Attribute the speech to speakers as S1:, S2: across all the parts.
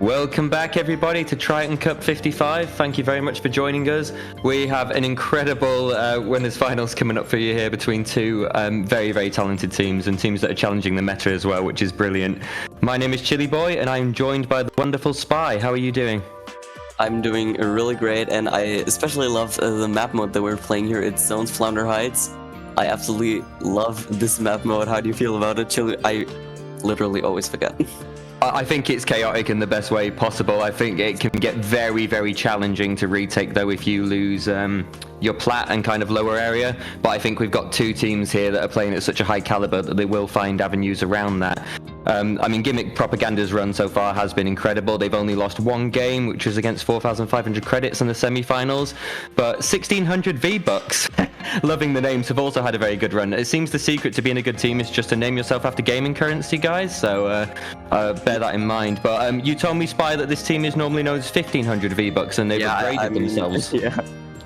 S1: Welcome back, everybody, to Triton Cup 55. Thank you very much for joining us. We have an incredible winners finals coming up for you here between two very, very talented teams and teams that are challenging the meta as well, which is brilliant. My name is Chili Boy, and I'm joined by the wonderful Spy. How are you doing?
S2: I'm doing really great, and I especially love the map mode that we're playing here. It's Zones Flounder Heights. I absolutely love this map mode. How do you feel about it, Chili? I literally always forget.
S1: I think it's chaotic in the best way possible. I think it can get very, very challenging to retake, though, if you lose your plat and kind of lower area. But I think we've got two teams here that are playing at such a high caliber that they will find avenues around that. I mean, Gimmick Propaganda's run so far has been incredible. They've only lost one game, which was against 4,500 credits in the semi-finals, but 1,600 Vbucks, loving the names, have also had a very good run. It seems the secret to being a good team is just to name yourself after gaming currency, guys, so bear that in mind. But you told me, Spy, that this team is normally known as 1,500 Vbucks, and they've upgraded themselves.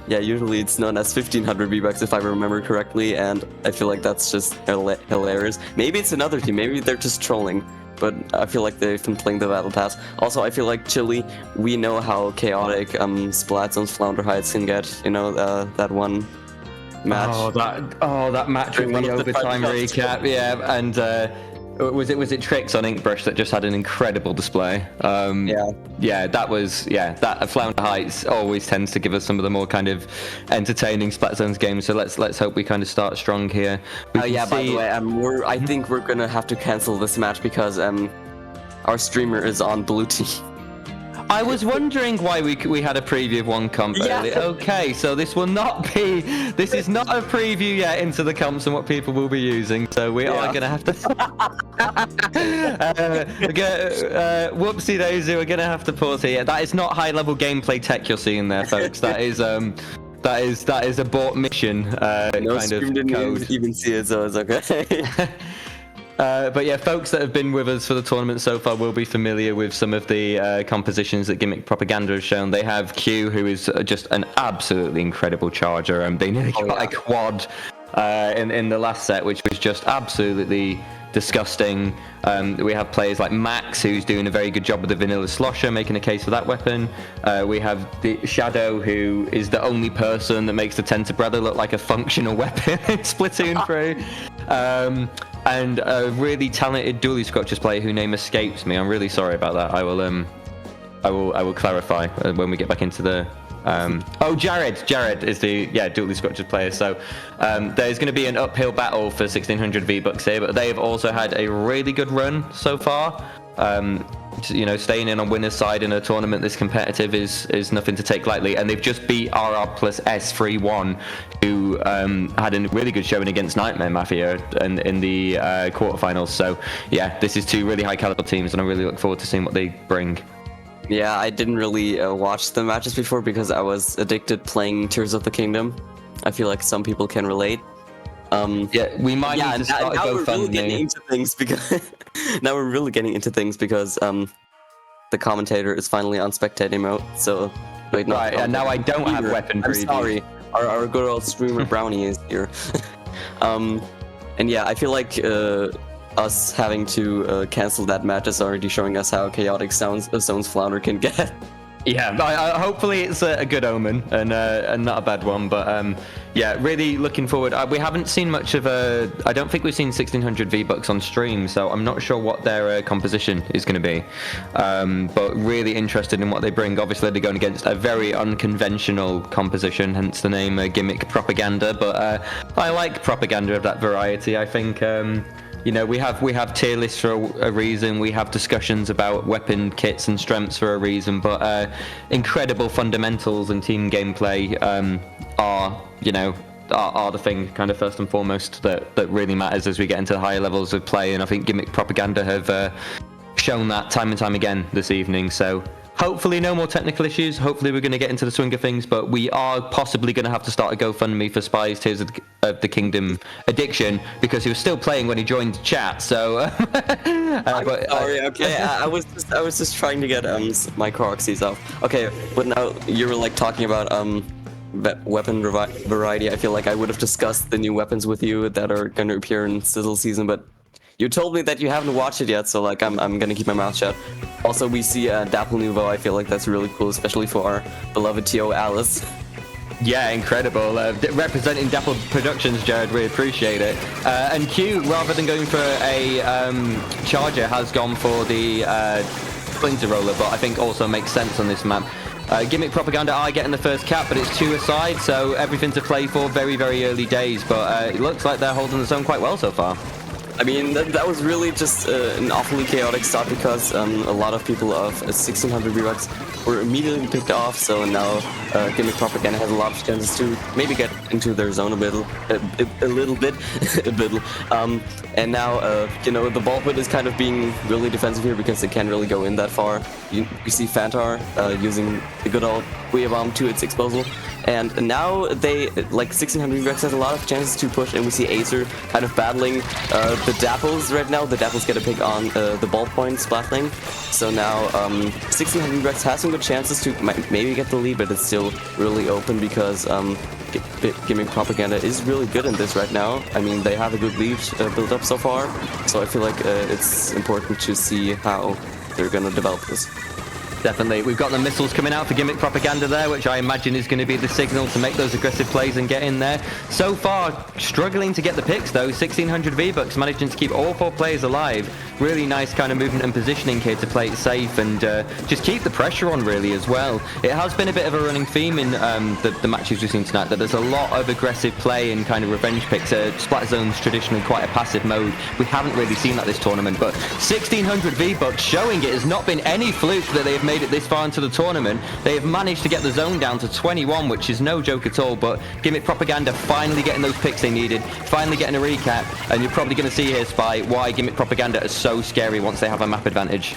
S2: Yeah, usually it's known as 1,500 Vbucks if I remember correctly, and I feel like that's just hilarious. Maybe it's another team, maybe they're just trolling, but I feel like they've been playing the Battle Pass. Also, I feel like, Chili, we know how chaotic Splat Zones Flounder Heights can get, you know, that one match.
S1: That match with the overtime recap, yeah, and was it Tricks on Inkbrush that just had an incredible display? That Flounder Heights always tends to give us some of the more kind of entertaining Splat Zones games. So let's hope we kind of start strong here.
S2: By the way, I think we're gonna have to cancel this match because our streamer is on blue team.
S1: I was wondering why we had a preview of one comp earlier. Okay, so this is not a preview yet into the comps and what people will be using, so we are going to have to... whoopsie daisy, we're going to have to pause here. That is not high-level gameplay tech you're seeing there, folks. That is a bought mission kind of code.
S2: Even see it, so it's okay.
S1: But yeah, folks that have been with us for the tournament so far will be familiar with some of the compositions that Gimmick Propaganda has shown. They have Q, who is just an absolutely incredible charger. They nearly got a quad in the last set, which was just absolutely disgusting. We have players like Max, who's doing a very good job with the Vanilla Slosher, making a case for that weapon. We have the Shadow, who is the only person that makes the Tenta Brother look like a functional weapon in Splatoon 3. And a really talented dually Scotches player whose name escapes me. I'm really sorry about that. I will clarify when we get back into the. Jared. Jared is the dually Scotches player. So there's going to be an uphill battle for 1,600 Vbucks here, but they have also had a really good run so far. Staying in on winner's side in a tournament this competitive is nothing to take lightly, and they've just beat RR plus S3-1, who had a really good showing against Nightmare Mafia in the quarterfinals. So yeah, this is two really high caliber teams, and I really look forward to seeing what they bring.
S2: Yeah, I didn't really watch the matches before because I was addicted playing Tears of the Kingdom. I feel like some people can relate.
S1: We might need to start a GoFundMe.
S2: Now we're really getting into things because the commentator is finally on spectator mode. So
S1: and now I don't have weapon previews.
S2: I'm sorry, our good old streamer Brownie is here. And yeah, I feel like us having to cancel that match is already showing us how chaotic Zones Flounder can get.
S1: Yeah, hopefully it's a good omen and not a bad one. But really looking forward. We haven't seen much of I don't think we've seen 1,600 Vbucks on stream, so I'm not sure what their composition is going to be. But really interested in what they bring. Obviously, they're going against a very unconventional composition, hence the name Gimmick Propaganda. But I like propaganda of that variety. I think. We have tier lists for a reason. We have discussions about weapon kits and strengths for a reason. But incredible fundamentals and team gameplay are the thing, kind of first and foremost, that really matters as we get into the higher levels of play. And I think Gimmick Propaganda have shown that time and time again this evening. So hopefully no more technical issues. Hopefully we're going to get into the swing of things, but we are possibly going to have to start a GoFundMe for Spy's Tears of the Kingdom addiction, because he was still playing when he joined chat. So
S2: sorry. Okay, I was just trying to get my proxies off. Okay, but now you were like talking about weapon variety. I feel like I would have discussed the new weapons with you that are going to appear in Sizzle season, but You told me that you haven't watched it yet, so like I'm gonna keep my mouth shut. Also, we see Dapple Nouveau. I feel like that's really cool, especially for our beloved TO Alice.
S1: Yeah, incredible. Representing Dapple Productions, Jared, we appreciate it. And Q, rather than going for a charger, has gone for the Flounder roller, but I think also makes sense on this map. Gimmick Propaganda are getting the first cap, but it's 2 aside, so everything to play for. Very, very early days, but it looks like they're holding the zone quite well so far.
S2: I mean, that was really just an awfully chaotic start because a lot of people of 1600 Vbucks were immediately picked off, so now Gimmick Propaganda has a lot of chances to maybe get into their zone a little bit. And now, you know, the ball pit is kind of being really defensive here because they can't really go in that far. You see Fantar using the good old Booyah Bomb to its disposal. And now they, like 1600 Vbucks has a lot of chances to push, and we see Acer kind of battling the Dapples right now. The Dapples get a pick on the ballpoint splat lane. So now 1600 Vbucks has some good chances to maybe get the lead, but it's still really open because Gimmick Propaganda is really good in this right now. I mean, they have a good lead built up so far, so I feel like it's important to see how they're gonna develop this.
S1: Definitely. We've got the missiles coming out for Gimmick Propaganda there, which I imagine is going to be the signal to make those aggressive plays and get in there. So far, struggling to get the picks though. 1600 Vbucks managing to keep all 4 players alive. Really nice kind of movement and positioning here to play it safe and just keep the pressure on really as well. It has been a bit of a running theme in the matches we've seen tonight that there's a lot of aggressive play and kind of revenge picks. Splat Zone's traditionally quite a passive mode. We haven't really seen that this tournament, but 1600 Vbucks showing it has not been any fluke that they have made it this far into the tournament. They have managed to get the zone down to 21, which is no joke at all, but Gimmick Propaganda finally getting those picks they needed, finally getting a recap, and you're probably going to see here, Spy, why Gimmick Propaganda is so scary once they have a map advantage.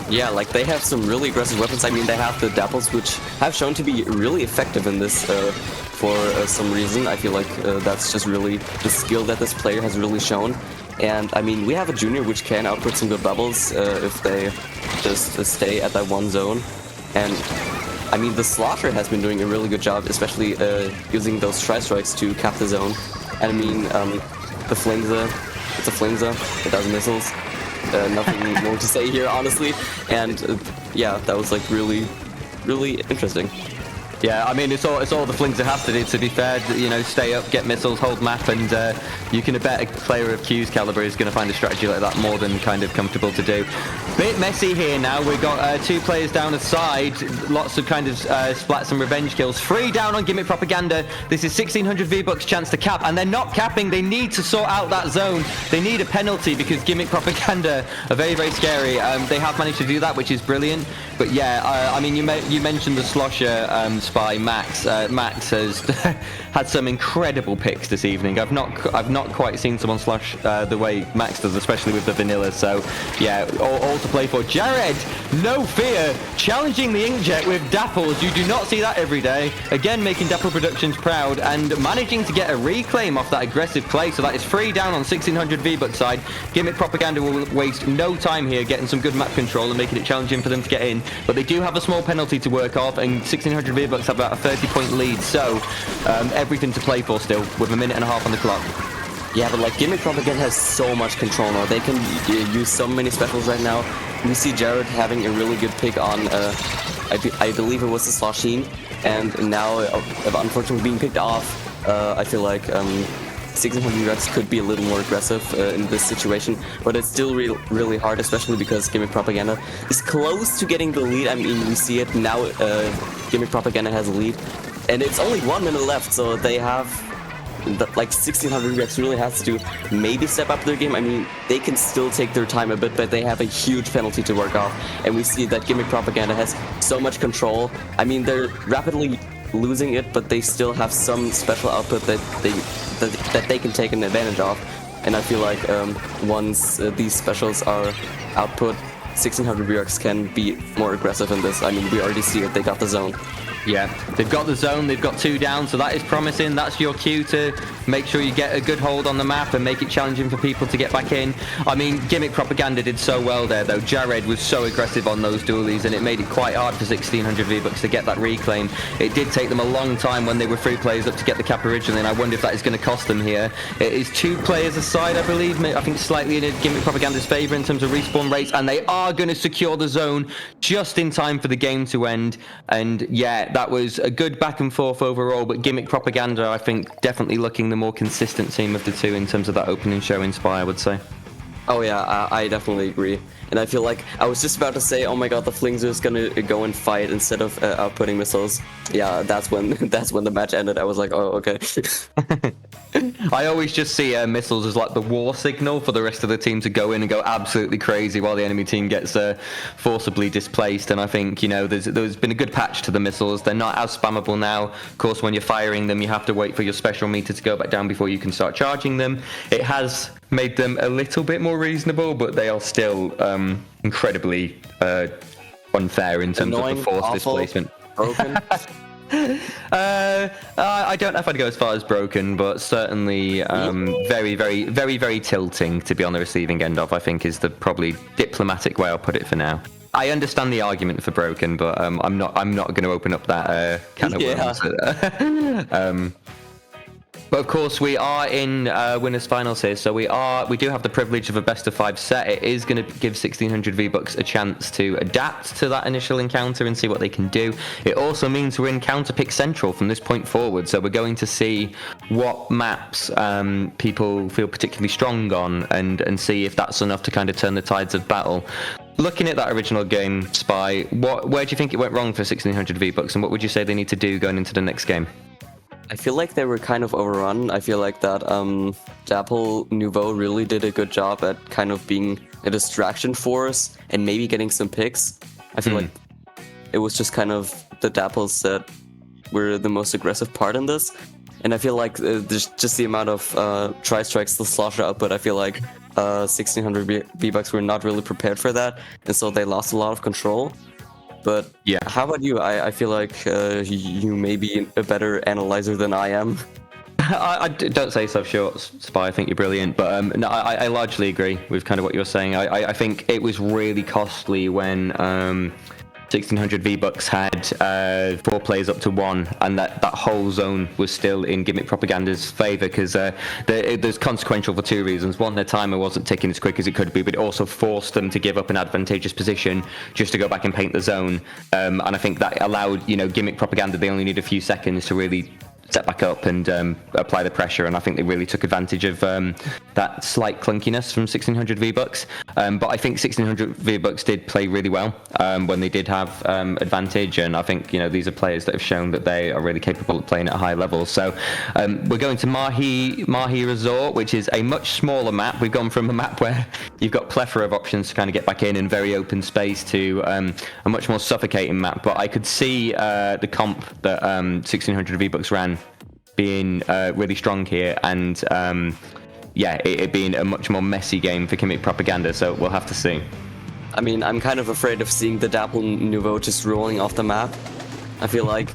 S2: Yeah, like they have some really aggressive weapons. I mean, they have the Dapples, which have shown to be really effective in this for some reason. I feel like that's just really the skill that this player has really shown. And I mean, we have a junior which can output some good bubbles if they just stay at that one zone. And I mean, the Slaughter has been doing a really good job, especially using those tri-strikes to cap the zone. And I mean, the Flameza, it's a Flameza, it does missiles. Nothing more to say here, honestly. And yeah, that was like really interesting.
S1: Yeah, I mean, it's all the Flings have to do, to be fair. You know, stay up, get missiles, hold map, and you can bet a player of Q's caliber is going to find a strategy like that more than kind of comfortable to do. Bit messy here now. We've got 2 players down the side. Lots of kind of splats and revenge kills. 3 down on Gimmick Propaganda. This is 1600 Vbucks chance to cap, and they're not capping. They need to sort out that zone. They need a penalty because Gimmick Propaganda are very, very scary. They have managed to do that, which is brilliant. But yeah, I mean, you mentioned the Slosher Spy Max. Max has had some incredible picks this evening. I've not quite seen someone slosh the way Max does, especially with the vanilla. So yeah, all to play for. Jared, no fear, challenging the Inkjet with Dapples. You do not see that every day. Again, making Dapple Productions proud and managing to get a reclaim off that aggressive play. So that is 3 down on 1600 Vbucks side. Gimmick Propaganda will waste no time here getting some good map control and making it challenging for them to get in. But they do have a small penalty to work off, and 1600 Vbucks have about a 30-point lead. So everything to play for still with a minute and a half on the clock.
S2: Yeah, but like Gimmick Propaganda has so much control now. They can use so many specials right now. We see Jared having a really good pick on, I believe it was the Sloshin, and now unfortunately being picked off. I feel like 1600 Vbucks could be a little more aggressive in this situation, but it's still really hard, especially because Gimmick Propaganda is close to getting the lead. I mean, we see it now. Gimmick Propaganda has a lead, and it's only 1 minute left, so they have like 1600 Vbucks really has to maybe step up their game. I mean, they can still take their time a bit, but they have a huge penalty to work off, and we see that Gimmick Propaganda has so much control. I mean, they're rapidly losing it, but they still have some special output that they can take an advantage of. And I feel like once these specials are output, 1600 Vbucks can be more aggressive in this. I mean, we already see it. They got the zone.
S1: Yeah, they've got the zone, they've got 2 down, so that is promising. That's your cue to make sure you get a good hold on the map and make it challenging for people to get back in. I mean, Gimmick Propaganda did so well there, though. Jared was so aggressive on those dualies, and it made it quite hard for 1600 V-Bucks to get that reclaim. It did take them a long time when they were 3 players up to get the cap originally, and I wonder if that is going to cost them here. It is 2 players aside, I believe. I think slightly in Gimmick Propaganda's favour in terms of respawn rates, and they are going to secure the zone just in time for the game to end. And yeah, that was a good back and forth overall, but Gimmick Propaganda, I think, definitely looking the more consistent team of the two in terms of that opening show in Spy, I would say.
S2: Oh yeah, I definitely agree. And I feel like I was just about to say, oh my god, the Flings are just gonna go and fight instead of outputting missiles. Yeah, that's when the match ended. I was like, oh, okay.
S1: I always just see missiles as like the war signal for the rest of the team to go in and go absolutely crazy while the enemy team gets forcibly displaced. And I think, you know, there's been a good patch to the missiles. They're not as spammable now. Of course, when you're firing them, you have to wait for your special meter to go back down before you can start charging them. It has made them a little bit more reasonable, but they are still incredibly unfair in terms
S2: Annoying,
S1: of the force
S2: awful,
S1: displacement.
S2: Broken.
S1: I don't know if I'd go as far as broken, but certainly very, very, very, very tilting to be on the receiving end of, I think, is the probably diplomatic way I'll put it for now. I understand the argument for broken, but I'm not going to open up that can of worms. But of course, we are in winners finals here, so we do have the privilege of a best of 5 set. It is going to give 1600 V-Bucks a chance to adapt to that initial encounter and see what they can do. It also means we're in counter pick central from this point forward, so we're going to see what maps people feel particularly strong on and see if that's enough to kind of turn the tides of battle. Looking at that original game, Spy, where do you think it went wrong for 1600 V-Bucks, and what would you say they need to do going into the next game?
S2: I feel like they were kind of overrun. I feel like that Dapple Nouveau really did a good job at kind of being a distraction for us and maybe getting some picks. I feel like it was just kind of the Dapples that were the most aggressive part in this. And I feel like there's just the amount of tri-strikes, the slosher output, I feel like 1600 V-Bucks were not really prepared for that. And so they lost a lot of control. But yeah, how about you? I feel like you may be a better analyzer than I am.
S1: I don't say so, short, Spy. I think you're brilliant. But no, I largely agree with kind of what you're saying. I think it was really costly when 1600 V-Bucks had 4 players up to 1, and that whole zone was still in Gimmick Propaganda's favour, because there's consequential for 2 reasons. One, their timer wasn't ticking as quick as it could be, but it also forced them to give up an advantageous position just to go back and paint the zone. And I think that allowed, you know, Gimmick Propaganda, they only need a few seconds to really set back up and apply the pressure, and I think they really took advantage of that slight clunkiness from 1600 V-Bucks. But I think 1600 V-Bucks did play really well when they did have advantage, and I think, you know, these are players that have shown that they are really capable of playing at a high level. So we're going to Mahi Resort, which is a much smaller map. We've gone from a map where you've got plethora of options to kind of get back in very open space to a much more suffocating map. But I could see the comp that 1600 V-Bucks ran being really strong here, and it being a much more messy game for Gimmick Propaganda, so we'll have to see.
S2: I mean, I'm kind of afraid of seeing the Dapple Nouveau just rolling off the map. I feel like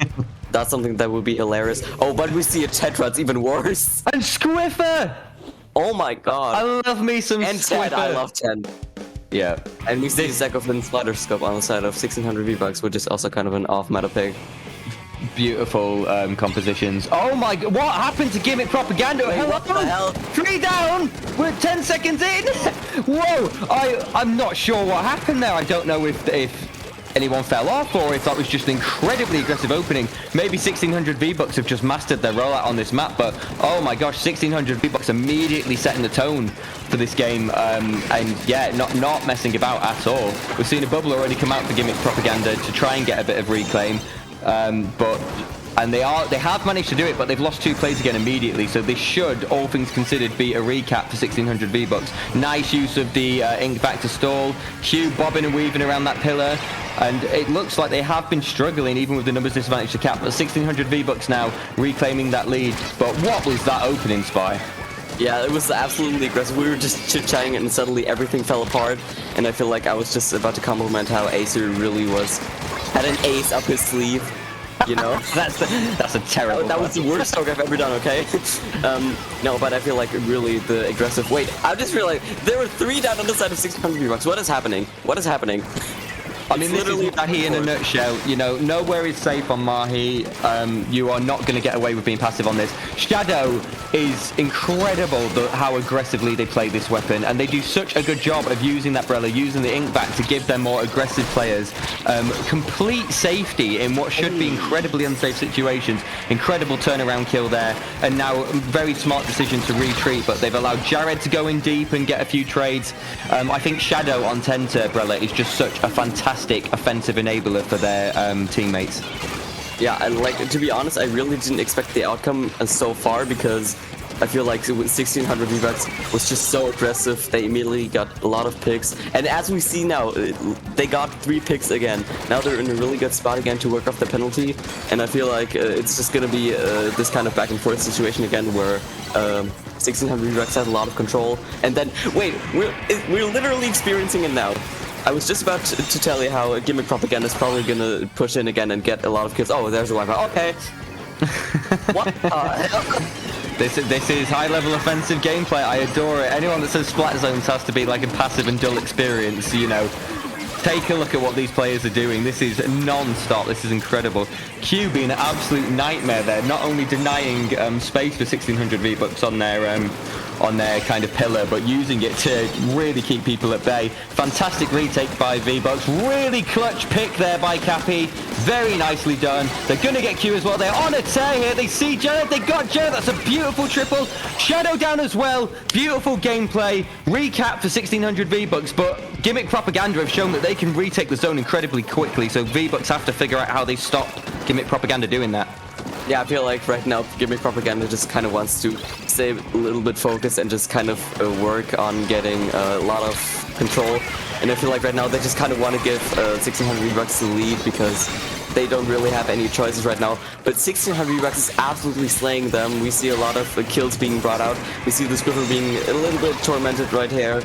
S2: that's something that would be hilarious. Oh, but we see a Tetra, it's even worse.
S1: And Squiffer!
S2: Oh my god.
S1: I love me some
S2: and
S1: Squiffer.
S2: 10, I love 10.
S1: Yeah.
S2: And we see Zekoflin's Flounder scope on the side of 1600 V-Bucks, which is also kind of an off-meta pick.
S1: Beautiful compositions. Oh my god, what happened to Gimmick Propaganda?
S2: Wait,
S1: Hello?
S2: what the hell?
S1: 3 down! We're 10 seconds in! Whoa! I'm not sure what happened there. I don't know if anyone fell off or if that was just an incredibly aggressive opening. Maybe 1600 V-Bucks have just mastered their rollout on this map, but oh my gosh, 1600 V-Bucks immediately setting the tone for this game, and yeah, not messing about at all. We've seen a bubble already come out for Gimmick Propaganda to try and get a bit of reclaim. They have managed to do it, but they've lost 2 plays again immediately, so this should, all things considered, be a recap for 1600 V-Bucks. Nice use of the ink back to stall, Q bobbing and weaving around that pillar, and it looks like they have been struggling even with the numbers disadvantage to cap, but 1600 V-Bucks now reclaiming that lead. But what was that opening, Spy?
S2: Yeah, it was absolutely aggressive. We were just chit-chatting and suddenly everything fell apart, and I feel like I was just about to compliment how Acer really had an ace up his sleeve. You know,
S1: that's a terrible.
S2: that was the worst talk I've ever done. Okay, no, but I feel like really the aggressive. Wait, I just realized there were 3 down on the side of 600 V-Bucks. What is happening? What is happening?
S1: I mean, this is Mahi in a nutshell. You know, nowhere is safe on Mahi. You are not going to get away with being passive on this. Shadow is incredible how aggressively they play this weapon, and they do such a good job of using that Brella, using the Inkvac to give them more aggressive players complete safety in what should be incredibly unsafe situations. Incredible turnaround kill there, and now very smart decision to retreat, but they've allowed Jared to go in deep and get a few trades. I think Shadow on Tenta Brella is just such a fantastic offensive enabler for their teammates.
S2: Yeah, and like, to be honest, I really didn't expect the outcome so far, because I feel like 1600 V-Bucks was just so aggressive. They immediately got a lot of picks, and as we see now, they got 3 picks again. Now they're in a really good spot again to work off the penalty, and I feel like it's just gonna be this kind of back and forth situation again, where 1600 V-Bucks has a lot of control. And then, wait, we're literally experiencing it now. I was just about to tell you how Gimmick Propaganda is probably gonna push in again and get a lot of kills. Oh, there's a wipeout. Okay. What the hell?
S1: This is high-level offensive gameplay. I adore it. Anyone that says Splat Zones has to be like a passive and dull experience, you know. Take a look at what these players are doing. This is non-stop. This is incredible. Q being an absolute nightmare there, not only denying space for 1600 V-Bucks on their kind of pillar, but using it to really keep people at bay. Fantastic retake by Vbucks. Really clutch pick there by Cappy. Very nicely done. They're going to get Q as well. They're on a tear here. They see Jared. They got Jared. That's a beautiful triple. Shadow down as well. Beautiful gameplay. Recap for 1600 Vbucks, but Gimmick Propaganda have shown that they can retake the zone incredibly quickly, so Vbucks have to figure out how they stop Gimmick Propaganda doing that.
S2: Yeah, I feel like right now Gimmick Propaganda just kind of wants to stay a little bit focused and just kind of work on getting a lot of control. And I feel like right now they just kind of want to give 1600 V-Bucks the lead, because they don't really have any choices right now. But 1600 V-Bucks is absolutely slaying them. We see a lot of kills being brought out. We see the Squiffer being a little bit tormented right here.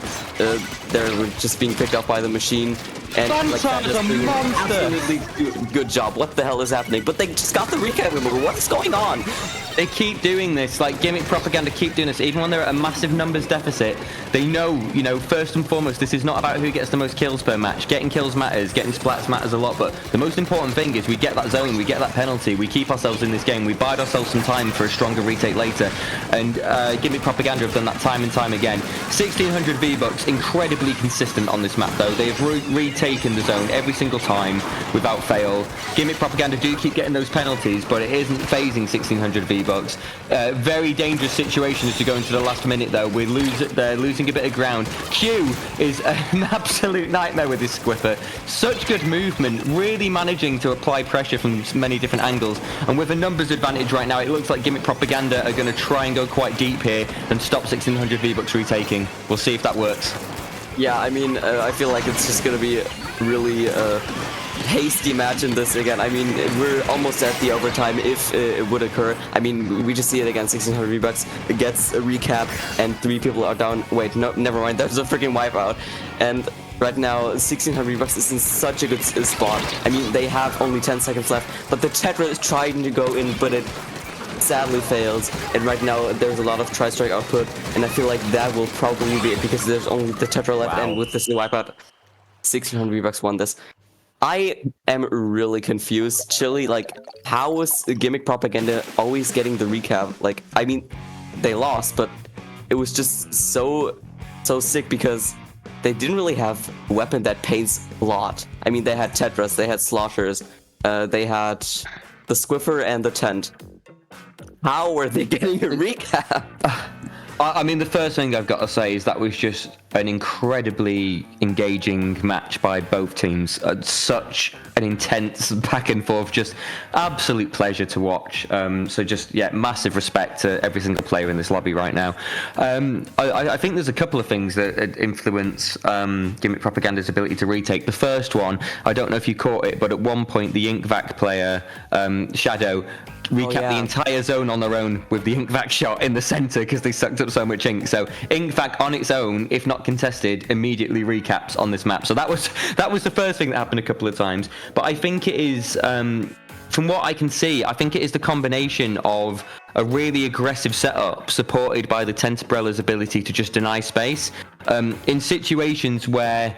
S2: They're just being picked up by the machine. And like, that is doing an absolutely good job. What the hell is happening? But they just got the recap remover. What is going on?
S1: They keep doing this, like Gimmick Propaganda keep doing this, even when they're at a massive numbers deficit. They know, you know, first and foremost, this is not about who gets the most kills per match. Getting kills matters, getting splats matters a lot, but the most important thing is we get that zone, we get that penalty, we keep ourselves in this game, we bide ourselves some time for a stronger retake later. And Gimmick Propaganda have done that time and time again. 1600 V-Bucks, incredibly consistent on this map though. They have retaken the zone every single time without fail. Gimmick Propaganda do keep getting those penalties, but it isn't phasing 1600 V-Bucks. Very dangerous situation as to go into the last minute though. They're losing a bit of ground. Q is an absolute nightmare with this Squiffer. Such good movement, really managing to apply pressure from many different angles. And with a numbers advantage right now, it looks like Gimmick Propaganda are going to try and go quite deep here and stop 1600 V-Bucks retaking. We'll see if that works.
S2: Yeah, I mean, I feel like it's just gonna be really hasty match in this again. I mean, we're almost at the overtime if it would occur. I mean, we just see it again. 1600 V-Bucks gets a recap and 3 people are down. Wait, no, never mind. There's a freaking wipeout. And right now, 1600 V-Bucks is in such a good spot. I mean, they have only 10 seconds left, but the Tetra is trying to go in, but it sadly fails. And right now, there's a lot of tri-strike output, and I feel like that will probably be it, because there's only the Tetra left, and with this new wipeout, 1600 V-Bucks won this. I am really confused. Chili, like, how was Gimmick Propaganda always getting the recap? Like, I mean, they lost, but it was just so sick, because they didn't really have a weapon that paints a lot. I mean, they had Tetras, they had Sloshers, they had the Squiffer and the Tent. How were they getting a recap?
S1: I mean, the first thing I've got to say is that was just an incredibly engaging match by both teams. Such an intense back and forth, just absolute pleasure to watch. So just, yeah, massive respect to every single player in this lobby right now. I think there's a couple of things that influence Gimmick Propaganda's ability to retake. The first one, I don't know if you caught it, but at one point the Inkvac player, Shadow, recap the entire zone on their own with the Inkvac shot in the center because they sucked up so much ink. So Inkvac on its own, if not contested, immediately recaps on this map. So that was the first thing that happened a couple of times. But I think it is from what I can see, I think it is the combination of a really aggressive setup supported by the Tentabrella's ability to just deny space in situations where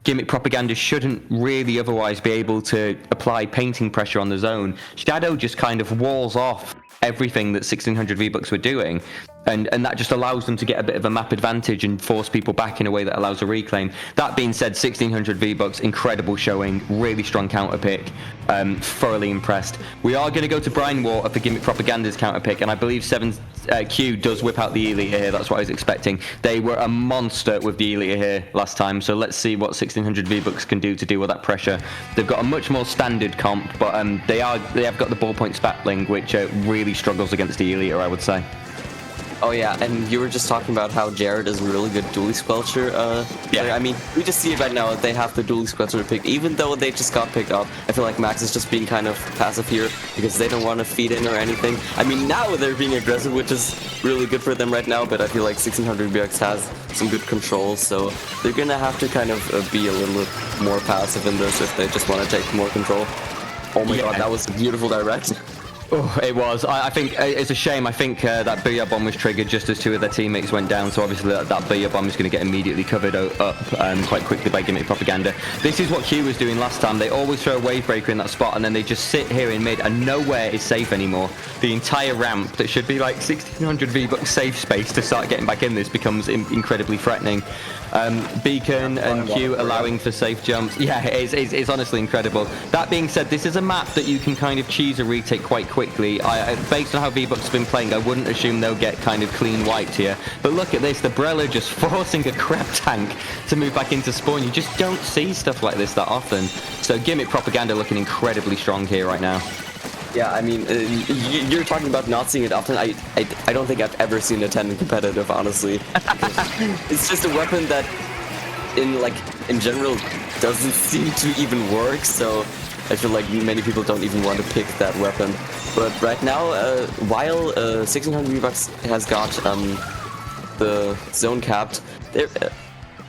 S1: Gimmick Propaganda shouldn't really otherwise be able to apply painting pressure on the zone. Shadow just kind of walls off everything that 1600 V-Bucks were doing, and that just allows them to get a bit of a map advantage and force people back in a way that allows a reclaim. That being said, 1600 V-Bucks, incredible showing, really strong counter pick, thoroughly impressed. We are going to go to Brinewater for Gimmick Propaganda's counter pick, and I believe 7Q does whip out the Elite here. That's what I was expecting. They were a monster with the Elite here last time, so let's see what 1600 V-Bucks can do to deal with that pressure. They've got a much more standard comp, but they have got the ballpoint spatling, which really struggles against the Elite, I would say.
S2: Oh yeah, and you were just talking about how Jared is a really good dually squelcher.
S1: Yeah.
S2: I mean, we just see it right now that they have the dually squelcher picked, even though they just got picked off. I feel like Max is just being kind of passive here because they don't want to feed in or anything. I mean, now they're being aggressive, which is really good for them right now, but I feel like 1600 Vbucks has some good control, so they're gonna have to kind of be a little bit more passive in this if they just want to take more control. Oh my god, that was a beautiful direct.
S1: Oh, it was. I think it's a shame. I think that Booyah Bomb was triggered just as two of their teammates went down, so obviously that Booyah Bomb is going to get immediately covered up quite quickly by Gimmick Propaganda. This is what Q was doing last time. They always throw a wave breaker in that spot, and then they just sit here in mid, and nowhere is safe anymore. The entire ramp that should be like 1600 V-Bucks safe space to start getting back in this becomes incredibly threatening. Beacon and Q allowing for safe jumps. Yeah, it's honestly incredible. That being said, this is a map that you can kind of choose a retake quite quickly. Based on how Vbucks have been playing, I wouldn't assume they'll get kind of clean wiped here. But look at this, the Brella just forcing a crab tank to move back into spawn. You just don't see stuff like this that often. So Gimmick Propaganda looking incredibly strong here right now.
S2: Yeah, I mean, you're talking about not seeing it often. I don't think I've ever seen a 10 in competitive, honestly. It's just a weapon that, in general, doesn't seem to even work, so I feel like many people don't even want to pick that weapon. But right now, while 1600 V-Bucks has got the zone capped,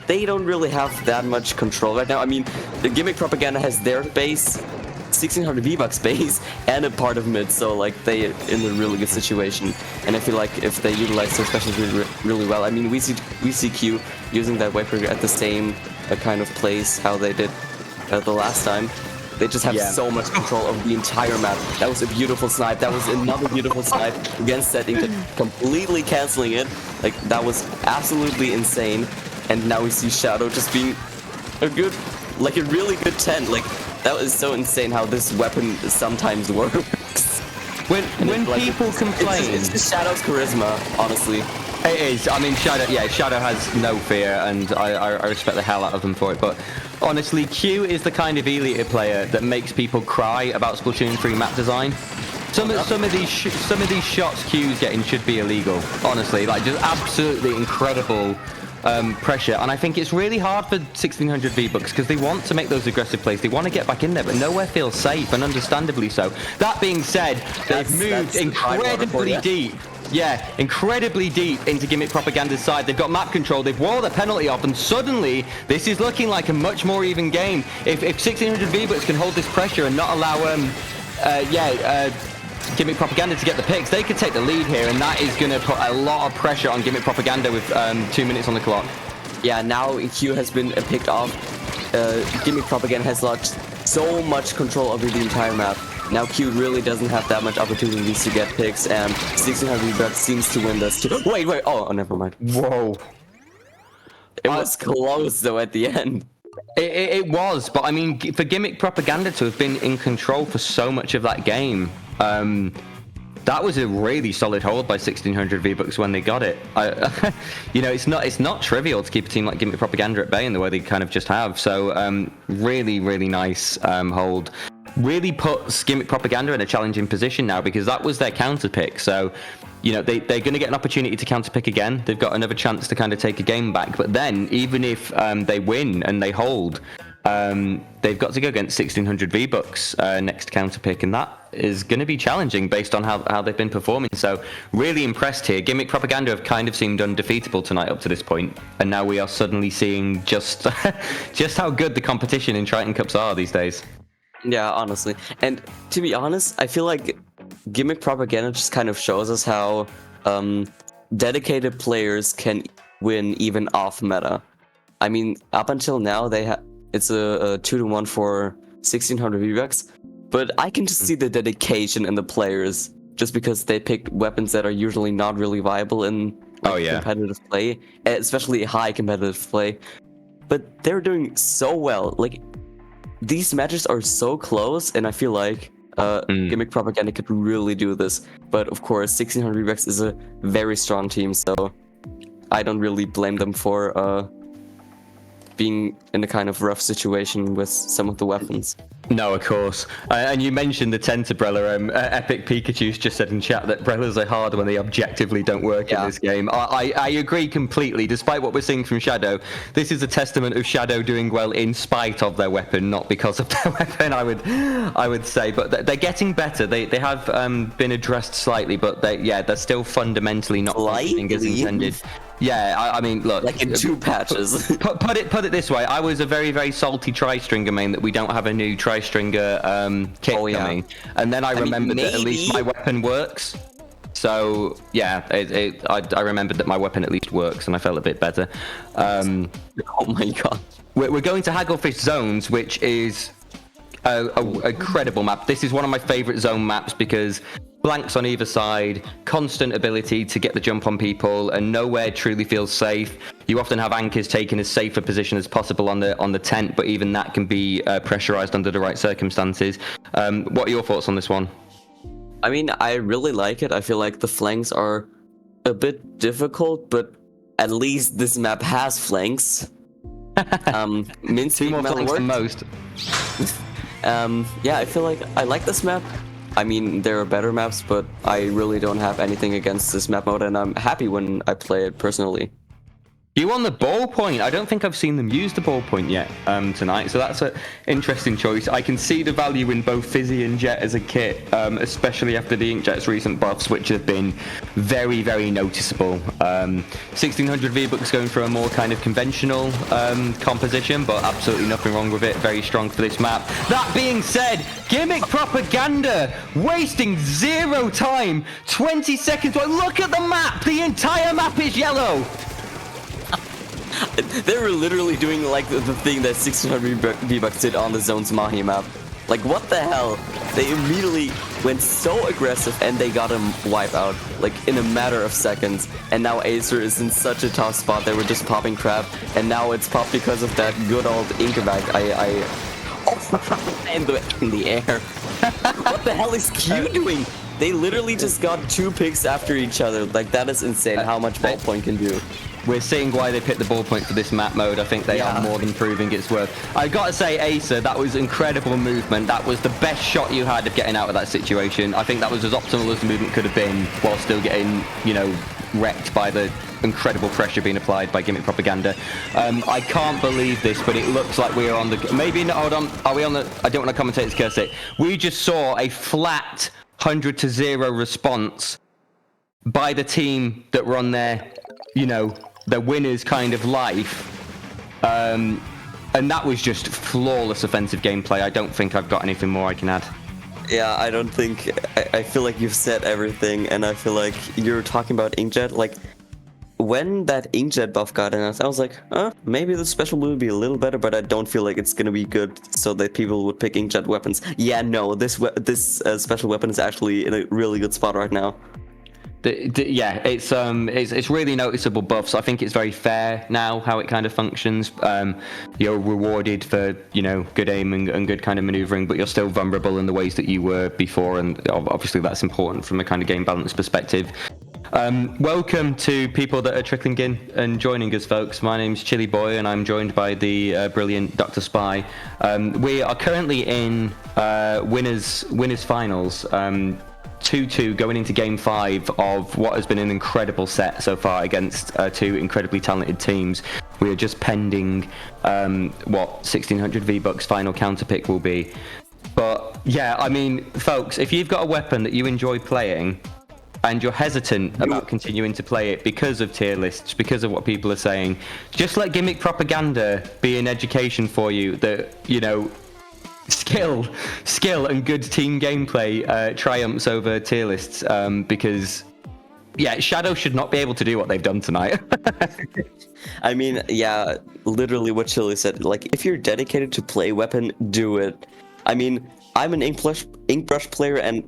S2: they don't really have that much control right now. I mean, the Gimmick Propaganda has their base, 1600 V-Bucks base, and a part of mid, so like they in a really good situation. And I feel like if they utilize their specials really well, I mean, we see Q using that wave breaker at the same kind of place how they did the last time. They just have so much control of the entire map. That was a beautiful snipe. That was another beautiful snipe against setting, completely canceling it. Like, that was absolutely insane. And now we see Shadow just being a really good 10. Like, that was so insane how this weapon sometimes works.
S1: When people complain,
S2: it's just Shadow's charisma, honestly.
S1: It is. I mean, Shadow has no fear, and I respect the hell out of them for it. But honestly, Q is the kind of Elite player that makes people cry about Splatoon 3 map design. Some of these shots Q's getting should be illegal. Honestly, like just absolutely incredible pressure, and I think it's really hard for 1600 V-Bucks because they want to make those aggressive plays. They want to get back in there, but nowhere feels safe, and understandably so. That being said, they've moved incredibly deep. Yeah, incredibly deep into Gimmick Propaganda's side. They've got map control, they've walled their penalty off, and suddenly this is looking like a much more even game. If 1600 V-Bucks can hold this pressure and not allow Gimmick Propaganda to get the picks, they could take the lead here, and that is going to put a lot of pressure on Gimmick Propaganda with 2 minutes on the clock.
S2: Yeah, now Q has been picked off. Gimmick Propaganda has lost so much control over the entire map. Now Q really doesn't have that much opportunities to get picks, and 1600 V-Bucks seems to win this too. Wait, oh, never mind.
S1: Whoa.
S2: It was close though at the end.
S1: It was, but I mean, for Gimmick Propaganda to have been in control for so much of that game, that was a really solid hold by 1600 V-Bucks when they got it. You know, it's not trivial to keep a team like Gimmick Propaganda at bay in the way they kind of just have. So really, really nice hold. Really puts Gimmick Propaganda in a challenging position now because that was their counter pick. So, you know, they're going to get an opportunity to counter pick again. They've got another chance to kind of take a game back. But then, even if they win and they hold, they've got to go against 1600 V-Bucks next counter pick, and that is going to be challenging based on how they've been performing. So really impressed here. Gimmick Propaganda have kind of seemed undefeatable tonight up to this point, and now we are suddenly seeing just how good the competition in Triton Cups are these days.
S2: Yeah, honestly. And to be honest, I feel like Gimmick Propaganda just kind of shows us how dedicated players can win even off meta. I mean, up until now, it's a 2-to-1 for 1600 V-Bucks, but I can just see the dedication in the players just because they picked weapons that are usually not really viable in competitive play, especially high competitive play. But they're doing so well. Like, these matches are so close, and I feel like Gimmick Propaganda could really do this. But of course, 1600 V-Bucks is a very strong team, so I don't really blame them for being in a kind of rough situation with some of the weapons.
S1: No, of course. And you mentioned the Tentabrella. Epic Pikachu's just said in chat that Brellas are hard when they objectively don't work in this game. I agree completely. Despite what we're seeing from Shadow, this is a testament of Shadow doing well in spite of their weapon, not because of their weapon, I would say. But they're getting better. They have been addressed slightly, but they're still fundamentally not functioning as intended. Yeah, I mean, look.
S2: Like in 2 patches.
S1: Put it this way. I was a very, very salty Tri-Stringer main that we don't have a new Tri-Stringer kit coming. And then I remembered that at least my weapon works. So, yeah, I remembered that my weapon at least works, and I felt a bit better.
S2: Oh my god.
S1: We're going to Hagglefish Zones, which is a credible map. This is one of my favorite zone maps because blanks on either side, constant ability to get the jump on people, and nowhere truly feels safe. You often have anchors taken as safe a position as possible on the tent, but even that can be pressurized under the right circumstances. What are your thoughts on this one?
S2: I mean, I really like it. I feel like the flanks are a bit difficult, but at least this map has flanks.
S1: Two more flanks than most.
S2: Yeah, I feel like I like this map. I mean, there are better maps, but I really don't have anything against this map mode, and I'm happy when I play it personally.
S1: You on the ballpoint? I don't think I've seen them use the ballpoint yet tonight, so that's an interesting choice. I can see the value in both Fizzy and Jet as a kit, especially after the Inkjet's recent buffs, which have been very, very noticeable. 1600 V-Bucks going for a more kind of conventional composition, but absolutely nothing wrong with it. Very strong for this map. That being said, Gimmick Propaganda wasting 0 time, 20 seconds. Look at the map. The entire map is yellow.
S2: They were literally doing like the thing that 1600 V-Bucks did on the Zone's Mahi map. Like, what the hell? They immediately went so aggressive and they got him wiped out, like, in a matter of seconds. And now Acer is in such a tough spot. They were just popping crap, and now it's popped because of that good old Inkback. In the air. What the hell is Q doing? They literally just got 2 picks after each other. Like, that is insane how much ballpoint can do.
S1: We're seeing why they picked the ballpoint for this map mode. I think they are more than proving its worth. I gotta say, Acer, that was incredible movement. That was the best shot you had of getting out of that situation. I think that was as optimal as the movement could have been, while still getting, wrecked by the incredible pressure being applied by Gimmick Propaganda. I can't believe this, but it looks like we are on the... Maybe not, hold on. Are we on the... I don't want to commentate this, curse it. We just saw a flat 100-0 response by the team that were on their, the winner's kind of life. And that was just flawless offensive gameplay. I don't think I've got anything more I can add.
S2: Yeah, I don't think... I feel like you've said everything, and I feel like you're talking about Inkjet. Like, when that Inkjet buff got announced, I was like, maybe the special blue would be a little better, but I don't feel like it's gonna be good so that people would pick Inkjet weapons. Yeah, no, this special weapon is actually in a really good spot right now.
S1: Yeah, it's really noticeable buffs. I think it's very fair now how it kind of functions. You're rewarded for good aim and good kind of maneuvering, but you're still vulnerable in the ways that you were before, and obviously that's important from a kind of game balance perspective. Welcome to people that are trickling in and joining us, folks. My name's Chili Boy, and I'm joined by the brilliant Dr. Spy. We are currently in winners finals. 2-2 going into game 5 of what has been an incredible set so far against 2 incredibly talented teams. We are just pending what 1600 V-Bucks final counterpick will be. But yeah, I mean, folks, if you've got a weapon that you enjoy playing and you're hesitant about continuing to play it because of tier lists, because of what people are saying, just let Gimmick Propaganda be an education for you that, skill and good team gameplay triumphs over tier lists, because yeah, Shadow should not be able to do what they've done tonight.
S2: I mean, yeah, literally what Chili said. Like, if you're dedicated to play weapon, do it. I mean, I'm an Inkbrush player, and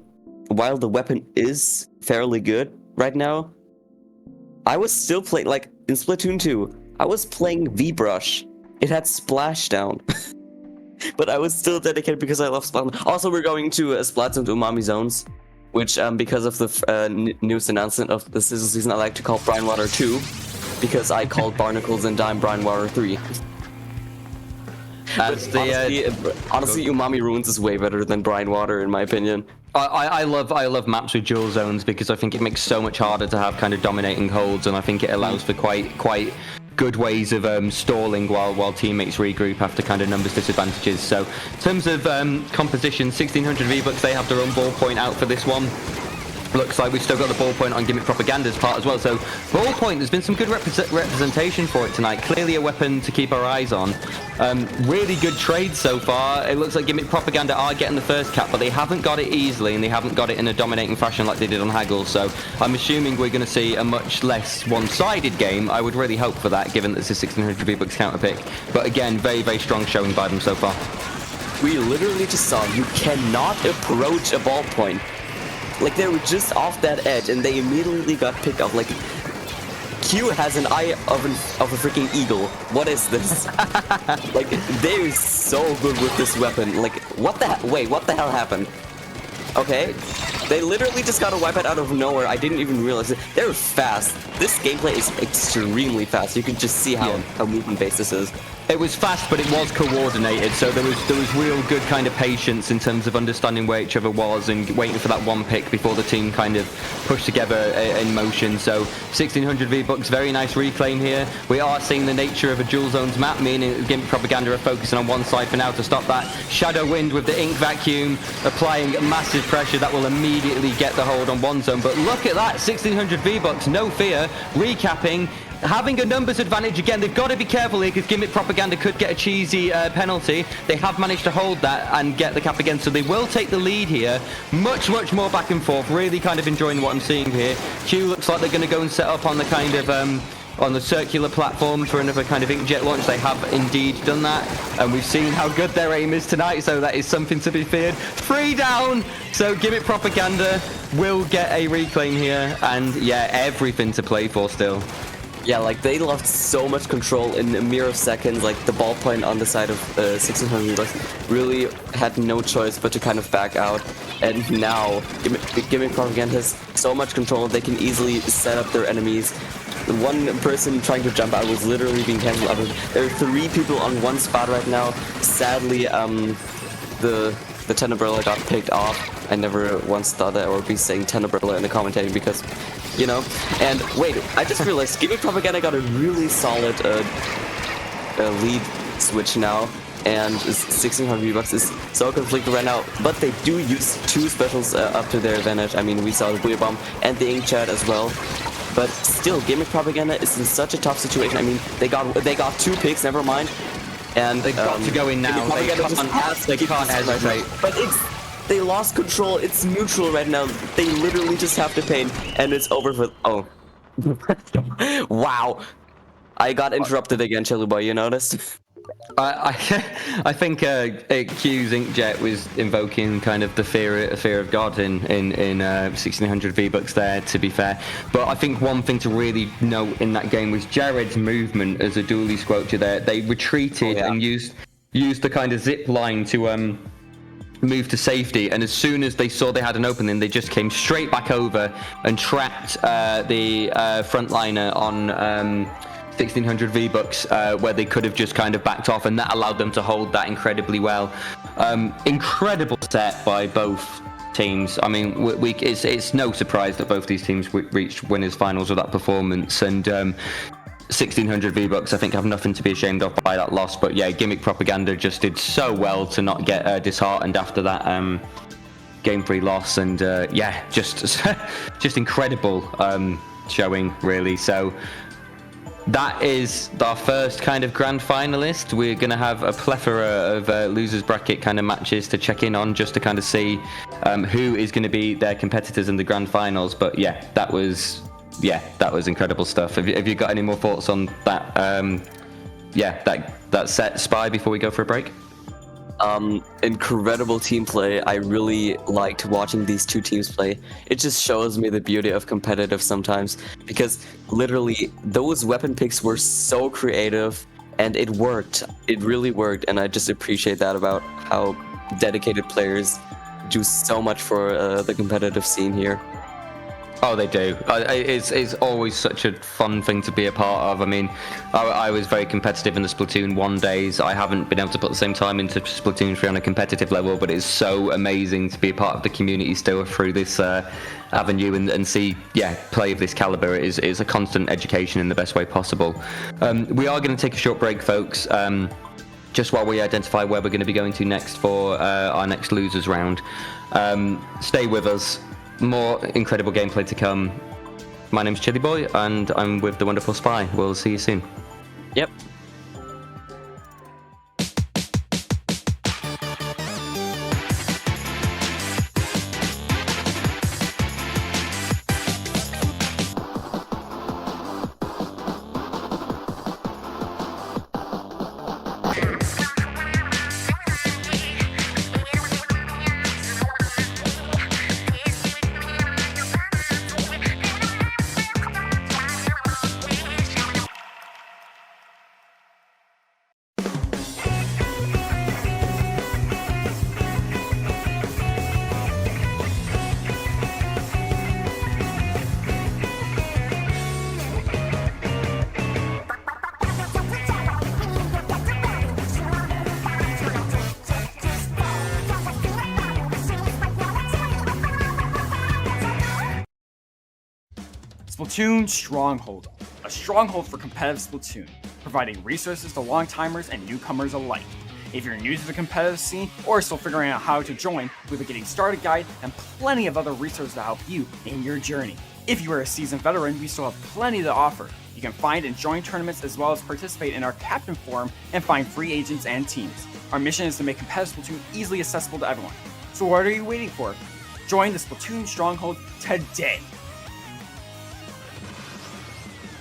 S2: while the weapon is fairly good right now, I was still playing, like, in Splatoon 2, I was playing Vbrush. It had splashdown. But I was still dedicated because I love Splatoon. Also, we're going to Splatoon to Umami Zones, which, because of the news announcement of the Sizzle season, I like to call Brinewater 2, because I called Barnacles and Dime Brinewater 3. Honestly, Umami Ruins is way better than Brinewater, in my opinion.
S1: I love maps with dual zones because I think it makes so much harder to have kind of dominating holds, and I think it allows for quite good ways of stalling while teammates regroup after kind of numbers disadvantages. So in terms of composition, 1600 V-Bucks, they have their own ballpoint out for this one. Looks like we've still got the ballpoint on Gimmick Propaganda's part as well. So ballpoint, there's been some good representation for it tonight. Clearly a weapon to keep our eyes on. Really good trade so far. It looks like Gimmick Propaganda are getting the first cap, but they haven't got it easily, and they haven't got it in a dominating fashion like they did on Haggle. So I'm assuming we're going to see a much less one-sided game. I would really hope for that, given that it's a 1600 V-Bucks counter pick. But again, very, very strong showing by them so far.
S2: We literally just saw you cannot approach a ballpoint. Like, they were just off that edge, and they immediately got picked up. Like, Q has an eye of a freaking eagle. What is this? Like, they're so good with this weapon. Like, what the hell happened? Okay, they literally just got a wipe out of nowhere. I didn't even realize it. They're fast. This gameplay is extremely fast. You can just see how movement-based this is.
S1: It was fast, but it was coordinated, so there was real good kind of patience in terms of understanding where each other was and waiting for that one pick before the team kind of pushed together in motion. So 1600 V-Bucks, very nice reclaim here. We are seeing the nature of a dual zones map, meaning Gimmick Propaganda are focusing on one side for now to stop that. Shadow Wind with the ink vacuum, applying massive pressure that will immediately get the hold on one zone. But look at that, 1600 V-Bucks, no fear, recapping. Having a numbers advantage again, they've got to be careful here because Gimmick Propaganda could get a cheesy penalty. They have managed to hold that and get the cap again, so they will take the lead here. Much more back and forth. Really kind of enjoying what I'm seeing here. Q looks like they're going to go and set up on the kind of on the circular platform for another kind of inkjet launch. They have indeed done that, and we've seen how good their aim is tonight, so that is something to be feared. 3 down, so Gimmick Propaganda will get a reclaim here, and yeah, everything to play for still.
S2: Yeah, like, they lost so much control in a mere seconds. Like, the ballpoint on the side of 1600 really had no choice but to kind of back out. And now, Gimmick Propaganda has so much control, they can easily set up their enemies. The one person trying to jump out was literally being cancelled out. There are 3 people on one spot right now. Sadly, the Tenebrella got picked off. I never once thought that I would be saying Tenebrella in the commentating because, you know. And wait, I just realized Gimmick Propaganda got a really solid lead switch now, and 1600 V-Bucks is so conflicted right now. But they do use 2 specials up to their advantage. I mean, we saw the Booyah Bomb and the Ink Chat as well. But still, Gimmick Propaganda is in such a tough situation. I mean, they got 2 picks, never mind. And
S1: they've got to go in now. They can't hesitate.
S2: But they lost control. It's neutral right now. They literally just have to paint, and it's over for. Oh, wow! I got interrupted again, Chili Boy. You noticed?
S1: I think Q's Inkjet was invoking kind of the fear of God in 1600 V-Bucks there, to be fair. But I think one thing to really note in that game was Jared's movement as a dually squelcher there. They retreated and used the kind of zip line to move to safety, and as soon as they saw they had an opening, they just came straight back over and trapped the frontliner on 1600 V-Bucks, where they could have just kind of backed off, and that allowed them to hold that incredibly well. Incredible set by both teams. I mean, it's no surprise that both these teams reached winners finals with that performance, and 1600 V-Bucks, I think, have nothing to be ashamed of by that loss. But yeah, Gimmick Propaganda just did so well to not get disheartened after that game 3 loss, and yeah, just incredible showing, really. So that is our first kind of grand finalist. We're going to have a plethora of losers bracket kind of matches to check in on, just to kind of see who is going to be their competitors in the grand finals. But yeah, that was incredible stuff. Have you got any more thoughts on that? That set, Spy, before we go for a break?
S2: Incredible team play. I really liked watching these two teams play. It just shows me the beauty of competitive sometimes, because literally those weapon picks were so creative and it worked. It really worked, and I just appreciate that about how dedicated players do so much for the competitive scene here.
S1: Oh, they do. It's always such a fun thing to be a part of. I mean, I was very competitive in the Splatoon 1 days. I haven't been able to put the same time into Splatoon 3 on a competitive level, but it's so amazing to be a part of the community still through this avenue and see, play of this caliber. It is a constant education in the best way possible. We are going to take a short break, folks. Just while we identify where we're going to be going to next for our next losers round. Stay with us. More incredible gameplay to come. My name's Chili Boy, and I'm with the wonderful Spy. We'll see you soon.
S2: Yep.
S3: Splatoon Stronghold, a stronghold for competitive Splatoon, providing resources to long-timers and newcomers alike. If you're new to the competitive scene or still figuring out how to join, we have a getting started guide and plenty of other resources to help you in your journey. If you are a seasoned veteran, we still have plenty to offer. You can find and join tournaments as well as participate in our Captain Forum and find free agents and teams. Our mission is to make competitive Splatoon easily accessible to everyone. So what are you waiting for? Join the Splatoon Stronghold today!